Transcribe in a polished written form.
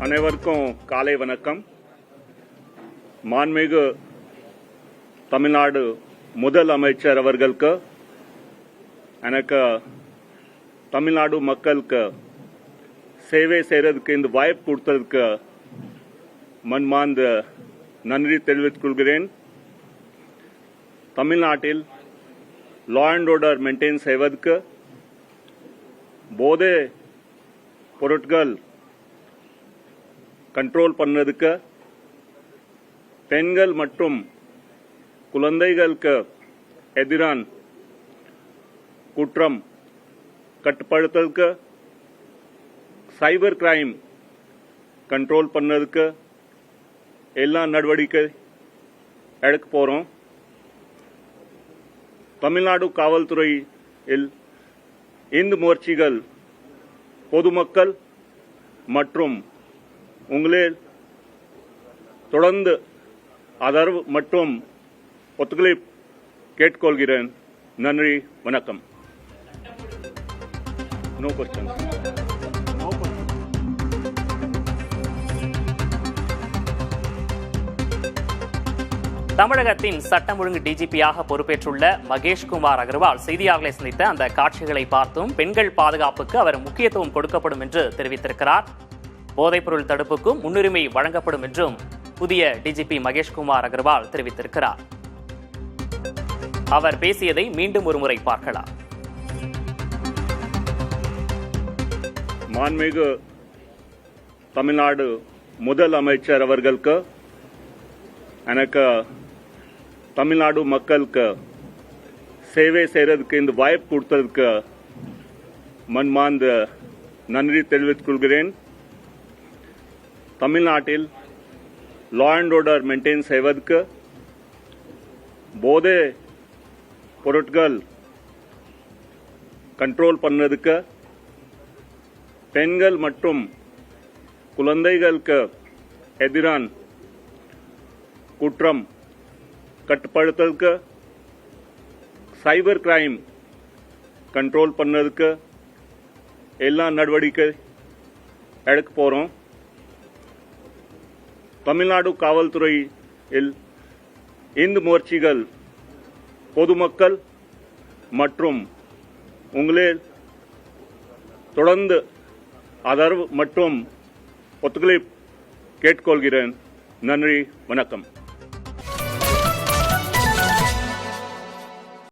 அனைவருக்கும் காலை வணக்கம். மாண்புமிகு தமிழ்நாடு முதல் அமைச்சர் அவர்களுக்கு எனக்கு தமிழ்நாடு மக்களுக்கு சேவை செய்யறதுக்கு இந்த வாய்ப்பு கொடுத்ததுக்கு மன்மார்ந்த நன்றி தெரிவித்துக் கொள்கிறேன். தமிழ்நாட்டில் லா அண்ட் ஆர்டர் மெயின்டைன் செய்வதற்கு போதை பொருட்கள் கண்ட்ரோல் பண்ணதுக்கு பெண்கள் மற்றும் குழந்தைகளுக்கு எதிரான குற்றம் கட்டுப்படுத்துறதுக்கு சைபர் கிரைம் கண்ட்ரோல் பண்ணதுக்கு எல்லா நடவடிக்கை எடுக்க போறோம். தமிழ்நாடு காவல்துறையில் இந்த முயற்சிகள் பொதுமக்கள் மற்றும் உங்களே தொடர்ந்து ஆதரவு மற்றும் ஒத்துழைப்பு கேட்டுக்கொள்கிறேன். நன்றி, வணக்கம். No question. தமிழகத்தின் சட்டம் ஒழுங்கு டிஜிபியாக பொறுப்பேற்றுள்ள மகேஷ்குமார் அகர்வால் செய்தியாளர்களை சந்தித்த அந்த காட்சிகளை பார்த்தும் பெண்கள் பாதுகாப்புக்கு அவர் முக்கியத்துவம் கொடுக்கப்படும் என்று தெரிவித்திருக்கிறார். போதைப்பொருள் தடுப்புக்கும் முன்னுரிமை வழங்கப்படும் என்றும் புதிய டிஜிபி மகேஷ்குமார் அகர்வால் தெரிவித்திருக்கிறார். அவர் பேசியதை மீண்டும் ஒருமுறை பார்க்கலாம். மாண்புமிகு தமிழ்நாடு முதல் அமைச்சர் அவர்களுக்கு எனக்கு தமிழ்நாடு மக்களுக்கு சேவை செய்யறதுக்கு இந்த வாய்ப்பு கொடுத்ததுக்கு மன்மார்ந்த நன்றி தெரிவித்துக் கொள்கிறேன். தமிழ்நாட்டில் லா அண்ட் ஆர்டர் மெயின்டைன் செய்வதற்கு போதை பொருட்கள் கண்ட்ரோல் பண்ணதுக்கு பெண்கள் மற்றும் குழந்தைகளுக்கு எதிரான குற்றம் கட்டுப்படுத்துறதுக்கு சைபர் கிரைம் கண்ட்ரோல் பண்ணதுக்கு எல்லா நடவடிக்கை எடுக்க போறோம். தமிழ்நாடு காவல்துறையில் இந்த முயற்சிகள் பொதுமக்கள் மற்றும் உங்களே தொடர்ந்து ஆதரவு மற்றும் ஒத்துழைப்பு கேட்டுக்கொள்கிறேன். நன்றி, வணக்கம்.